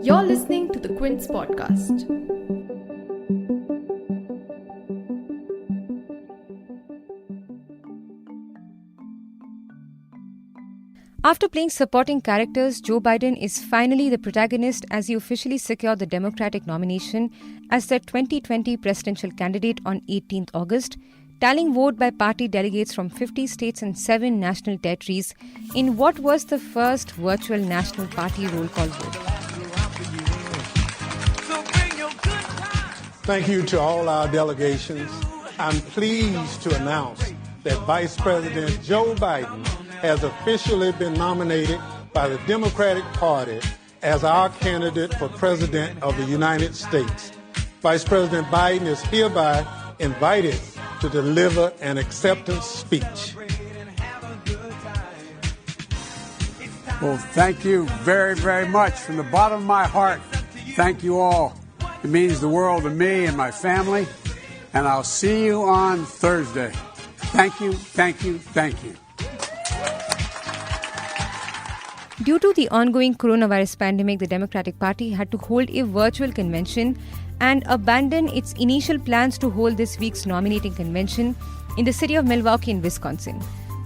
You're listening to the Quint's podcast. After playing supporting characters, Joe Biden is finally the protagonist as he officially secured the Democratic nomination as the 2020 presidential candidate on 18th August, tallying vote by party delegates from 50 states and 7 national territories in what was the first virtual national party roll call vote. Thank you to all our delegations. I'm pleased to announce that Vice President Joe Biden has officially been nominated by the Democratic Party as our candidate for President of the United States. Vice President Biden is hereby invited to deliver an acceptance speech. Well, thank you very, very much. From the bottom of my heart, thank you all. It means the world to me and my family, and I'll see you on Thursday. Thank you, thank you, thank you. Due to the ongoing coronavirus pandemic, the Democratic Party had to hold a virtual convention and abandon its initial plans to hold this week's nominating convention in the city of Milwauke in Wisconsin.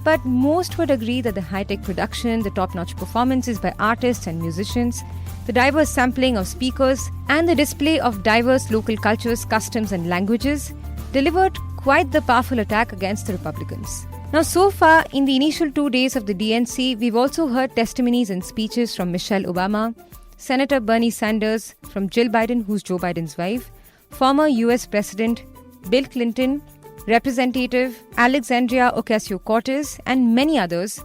But most would agree that the high-tech production, the top-notch performances by artists and musicians, the diverse sampling of speakers, and the display of diverse local cultures, customs, and languages delivered quite the powerful attack against the Republicans. Now, so far, in the initial 2 days of the DNC, we've also heard testimonies and speeches from Michelle Obama, Senator Bernie Sanders, from Jill Biden, who's Joe Biden's wife, former US President Bill Clinton, Representative Alexandria Ocasio-Cortez, and many others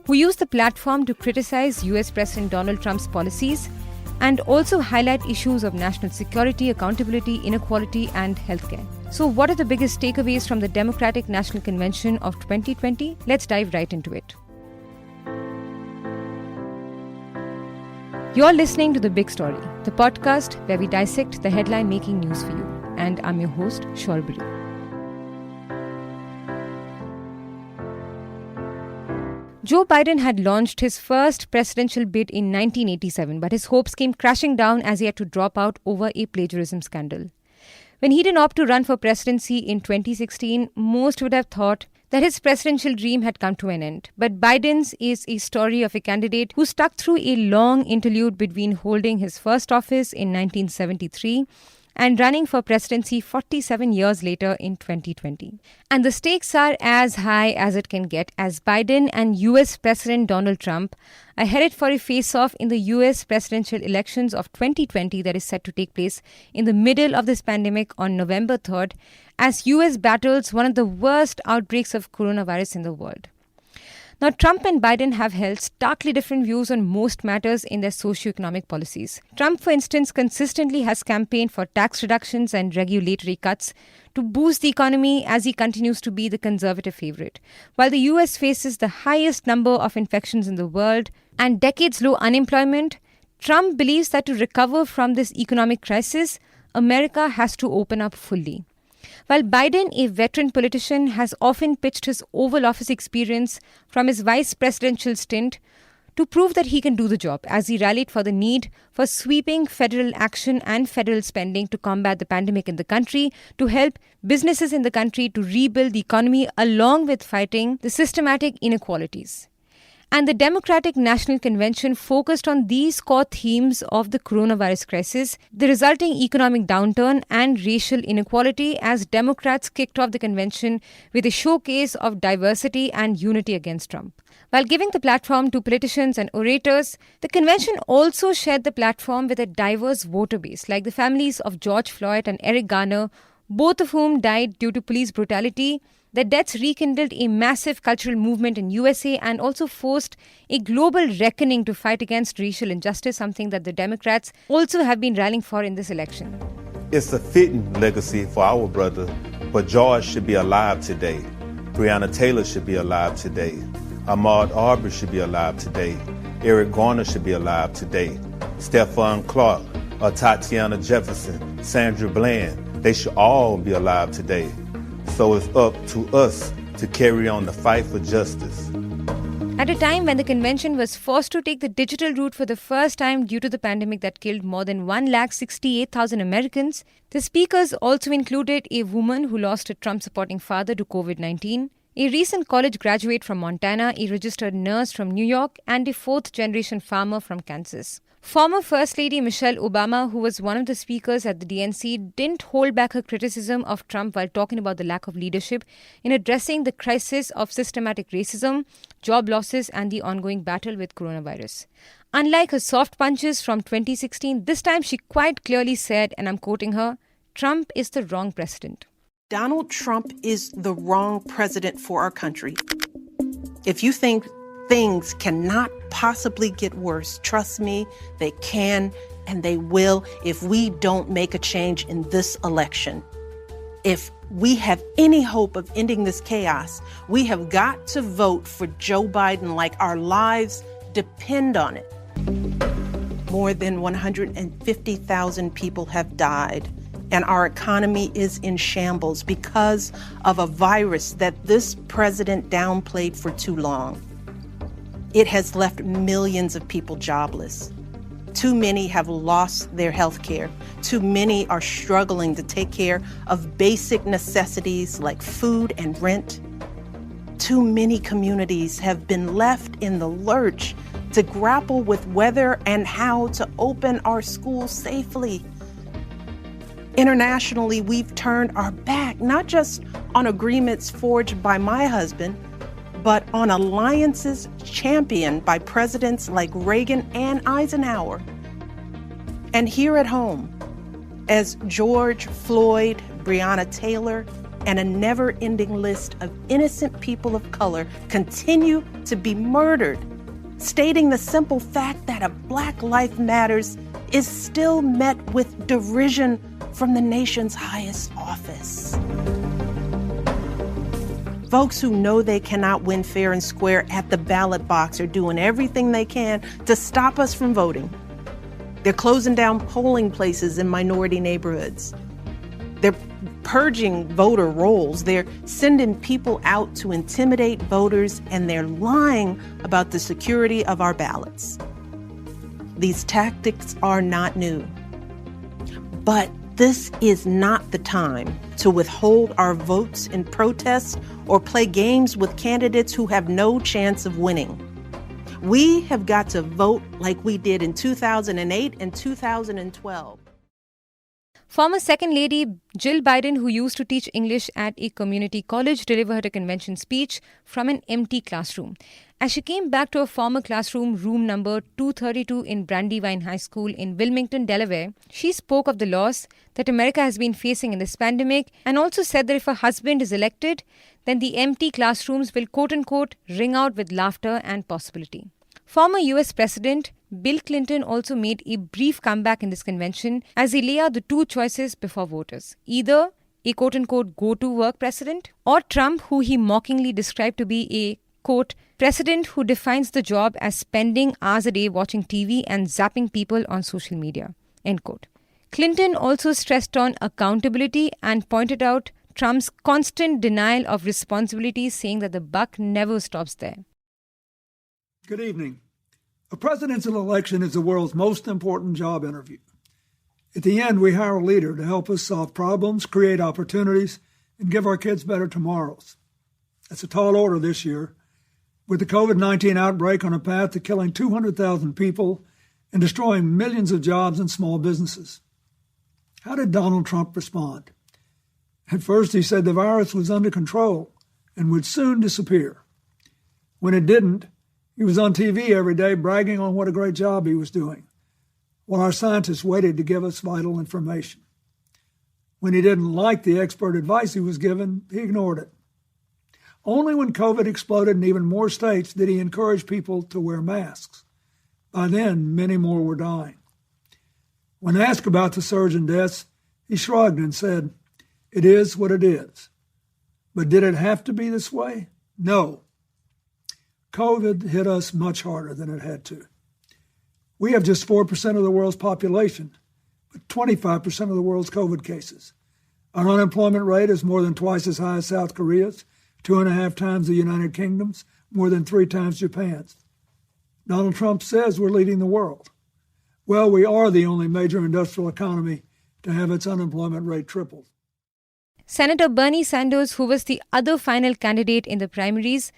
who used the platform to criticize US President Donald Trump's policies and also highlight issues of national security, accountability, inequality, and healthcare. So what are the biggest takeaways from the Democratic National Convention of 2020? Let's dive right into it. You're listening to The Big Story, the podcast where we dissect the headline-making news for you. And I'm your host, Shorbari. Joe Biden had launched his first presidential bid in 1987, but his hopes came crashing down as he had to drop out over a plagiarism scandal. When he didn't opt to run for presidency in 2016, most would have thought that his presidential dream had come to an end. But Biden's is a story of a candidate who stuck through a long interlude between holding his first office in 1973 and running for presidency 47 years later in 2020. And the stakes are as high as it can get as Biden and US President Donald Trump are headed for a face-off in the US presidential elections of 2020 that is set to take place in the middle of this pandemic on November 3rd as US battles one of the worst outbreaks of coronavirus in the world. Now, Trump and Biden have held starkly different views on most matters in their socio-economic policies. Trump, for instance, consistently has campaigned for tax reductions and regulatory cuts to boost the economy as he continues to be the conservative favorite. While the US faces the highest number of infections in the world and decades-low unemployment, Trump believes that to recover from this economic crisis, America has to open up fully. While Biden, a veteran politician, has often pitched his Oval Office experience from his vice presidential stint to prove that he can do the job, as he rallied for the need for sweeping federal action and federal spending to combat the pandemic in the country, to help businesses in the country to rebuild the economy along with fighting the systematic inequalities. And the Democratic National Convention focused on these core themes of the coronavirus crisis, the resulting economic downturn and racial inequality as Democrats kicked off the convention with a showcase of diversity and unity against Trump. While giving the platform to politicians and orators, the convention also shared the platform with a diverse voter base, like the families of George Floyd and Eric Garner, both of whom died due to police brutality. Their deaths rekindled a massive cultural movement in USA and also forced a global reckoning to fight against racial injustice, something that the Democrats also have been rallying for in this election. It's a fitting legacy for our brother, but George should be alive today. Breonna Taylor should be alive today. Ahmaud Arbery should be alive today. Eric Garner should be alive today. Stephon Clark, Tatiana Jefferson, Sandra Bland, they should all be alive today. So it's up to us to carry on the fight for justice. At a time when the convention was forced to take the digital route for the first time due to the pandemic that killed more than 168,000 Americans, the speakers also included a woman who lost a Trump-supporting father to COVID-19, a recent college graduate from Montana, a registered nurse from New York, and a fourth-generation farmer from Kansas. Former First Lady Michelle Obama, who was one of the speakers at the DNC, didn't hold back her criticism of Trump while talking about the lack of leadership in addressing the crisis of systematic racism, job losses, and the ongoing battle with coronavirus. Unlike her soft punches from 2016, this time she quite clearly said, and I'm quoting her, "Trump is the wrong president." Donald Trump is the wrong president for our country. If you think things cannot possibly get worse, trust me, they can and they will if we don't make a change in this election. If we have any hope of ending this chaos, we have got to vote for Joe Biden like our lives depend on it. More than 150,000 people have died, and our economy is in shambles because of a virus that this president downplayed for too long. It has left millions of people jobless. Too many have lost their health care. Too many are struggling to take care of basic necessities like food and rent. Too many communities have been left in the lurch to grapple with whether and how to open our schools safely. Internationally, we've turned our back not just on agreements forged by my husband, but on alliances championed by presidents like Reagan and Eisenhower. And here at home, as George Floyd, Breonna Taylor, and a never-ending list of innocent people of color continue to be murdered, stating the simple fact that a Black Life Matters is still met with derision from the nation's highest office. Folks who know they cannot win fair and square at the ballot box are doing everything they can to stop us from voting. They're closing down polling places in minority neighborhoods. They're purging voter rolls. They're sending people out to intimidate voters, and they're lying about the security of our ballots. These tactics are not new. But this is not the time to withhold our votes in protest or play games with candidates who have no chance of winning. We have got to vote like we did in 2008 and 2012. Former Second Lady Jill Biden, who used to teach English at a community college, delivered a convention speech from an empty classroom. As she came back to her former classroom, room number 232 in Brandywine High School in Wilmington, Delaware, she spoke of the loss that America has been facing in this pandemic and also said that if her husband is elected, then the empty classrooms will quote-unquote ring out with laughter and possibility. Former US President Bill Clinton also made a brief comeback in this convention as he laid out the two choices before voters. Either a quote-unquote go-to-work president or Trump, who he mockingly described to be a, quote, president who defines the job as spending hours a day watching TV and zapping people on social media, end quote. Clinton also stressed on accountability and pointed out Trump's constant denial of responsibility, saying that the buck never stops there. Good evening. A presidential election is the world's most important job interview. At the end, we hire a leader to help us solve problems, create opportunities, and give our kids better tomorrows. That's a tall order this year, with the COVID-19 outbreak on a path to killing 200,000 people and destroying millions of jobs and small businesses. How did Donald Trump respond? At first, he said the virus was under control and would soon disappear. When it didn't, he was on TV every day bragging on what a great job he was doing, while our scientists waited to give us vital information. When he didn't like the expert advice he was given, he ignored it. Only when COVID exploded in even more states did he encourage people to wear masks. By then, many more were dying. When asked about the surge in deaths, he shrugged and said, "It is what it is." But did it have to be this way? No. COVID hit us much harder than it had to. We have just 4% of the world's population, but 25% of the world's COVID cases. Our unemployment rate is more than twice as high as South Korea's, 2.5 times the United Kingdom's. more than 3 times Japan's. Donald Trump says we're leading the world. Well, we are the only major industrial economy to have its unemployment rate tripled. Senator Bernie Sanders, who was the other final candidate in the primaries,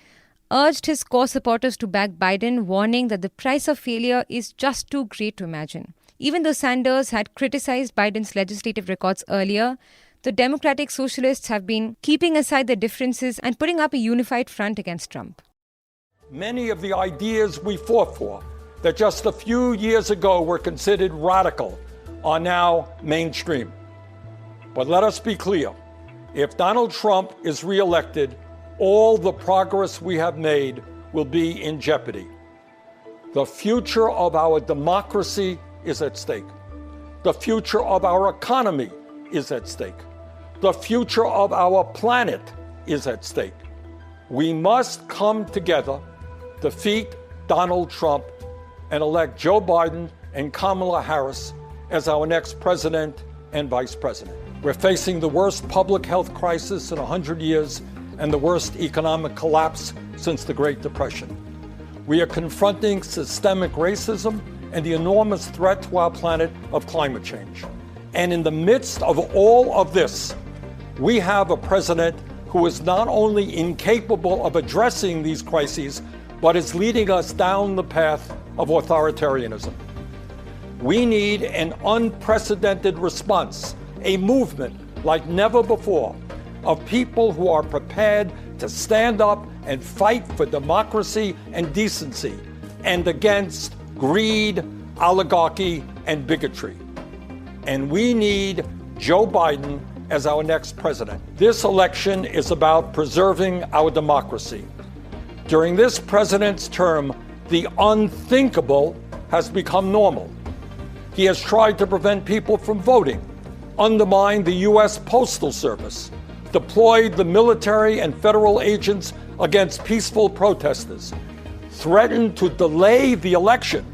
urged his core supporters to back Biden, warning that the price of failure is just too great to imagine. Even though Sanders had criticized Biden's legislative records earlier, the Democratic Socialists have been keeping aside their differences and putting up a unified front against Trump. Many of the ideas we fought for, that just a few years ago were considered radical, are now mainstream. But let us be clear. If Donald Trump is reelected, all the progress we have made will be in jeopardy. The future of our democracy is at stake. The future of our economy is at stake. The future of our planet is at stake. We must come together, defeat Donald Trump, and elect Joe Biden and Kamala Harris as our next president and vice president. We're facing the worst public health crisis in 100 years and the worst economic collapse since the Great Depression. We are confronting systemic racism and the enormous threat to our planet of climate change. And in the midst of all of this, we have a president who is not only incapable of addressing these crises, but is leading us down the path of authoritarianism. We need an unprecedented response, a movement like never before, of people who are prepared to stand up and fight for democracy and decency and against greed, oligarchy, and bigotry. And we need Joe Biden as our next president. This election is about preserving our democracy. During this president's term, the unthinkable has become normal. He has tried to prevent people from voting, undermined the U.S. Postal Service, deployed the military and federal agents against peaceful protesters, threatened to delay the election,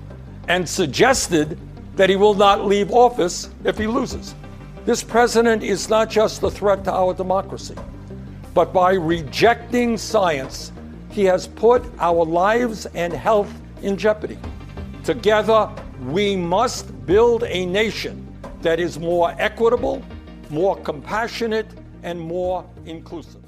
and suggested that he will not leave office if he loses. This president is not just a threat to our democracy, but by rejecting science, he has put our lives and health in jeopardy. Together, we must build a nation that is more equitable, more compassionate, and more inclusive.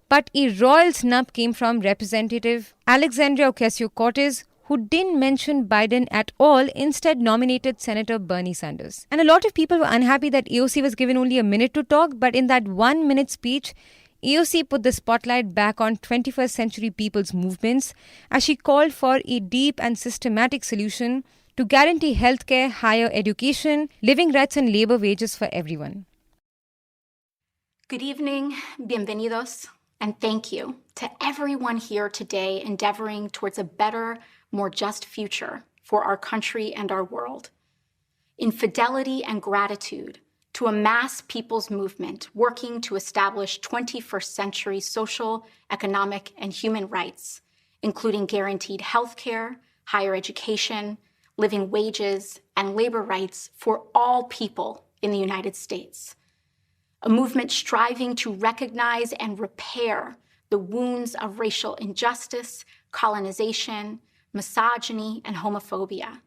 But a royal snub came from Representative Alexandria Ocasio-Cortez, who didn't mention Biden at all, instead nominated Senator Bernie Sanders. And a lot of people were unhappy that AOC was given only a minute to talk, but in that 1-minute speech, AOC put the spotlight back on 21st century people's movements as she called for a deep and systematic solution to guarantee healthcare, higher education, living rights and labor wages for everyone. Good evening, bienvenidos, and thank you to everyone here today endeavoring towards a better, more just future for our country and our world. In fidelity and gratitude to a mass people's movement working to establish 21st century social, economic, and human rights, including guaranteed health care, higher education, living wages, and labor rights for all people in the United States. A movement striving to recognize and repair the wounds of racial injustice, colonization, misogyny, and homophobia,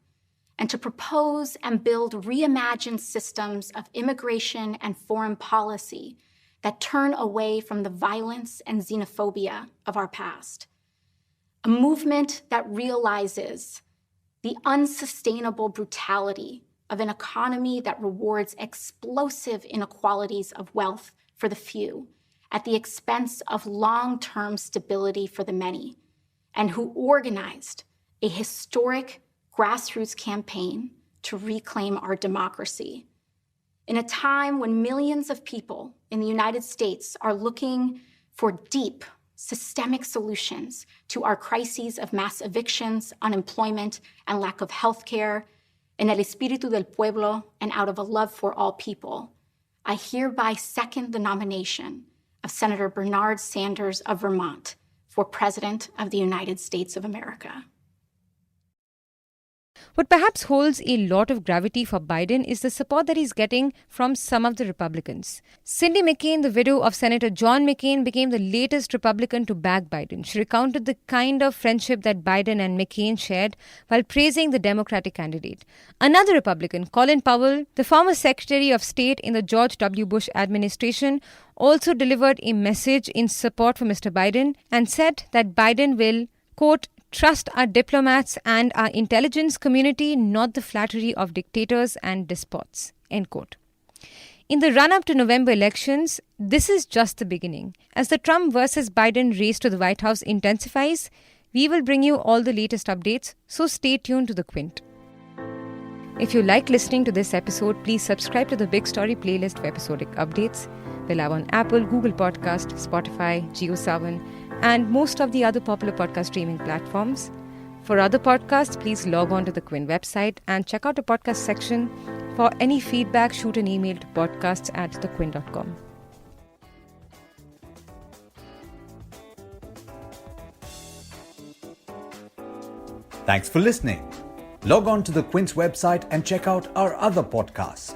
and to propose and build reimagined systems of immigration and foreign policy that turn away from the violence and xenophobia of our past. A movement that realizes the unsustainable brutality of an economy that rewards explosive inequalities of wealth for the few at the expense of long-term stability for the many, and who organized a historic grassroots campaign to reclaim our democracy. In a time when millions of people in the United States are looking for deep, systemic solutions to our crises of mass evictions, unemployment, and lack of health care, en el espíritu del pueblo and out of a love for all people, I hereby second the nomination of Senator Bernard Sanders of Vermont for President of the United States of America. What perhaps holds a lot of gravity for Biden is the support that he's getting from some of the Republicans. Cindy McCain, the widow of Senator John McCain, became the latest Republican to back Biden. She recounted the kind of friendship that Biden and McCain shared while praising the Democratic candidate. Another Republican, Colin Powell, the former Secretary of State in the George W. Bush administration, also delivered a message in support for Mr. Biden and said that Biden will, quote, trust our diplomats and our intelligence community, not the flattery of dictators and despots, end quote. In the run-up to November elections, this is just the beginning. As the Trump versus Biden race to the White House intensifies, we will bring you all the latest updates, so stay tuned to the Quint. If you like listening to this episode, please subscribe to the Big Story playlist for episodic updates. We're live on Apple, Google Podcast, Spotify, JioSaavn, and most of the other popular podcast streaming platforms. For other podcasts, please log on to the Quint website and check out the podcast section. For any feedback, shoot an email to podcasts@thequint.com. Thanks for listening. Log on to the Quint's website and check out our other podcasts.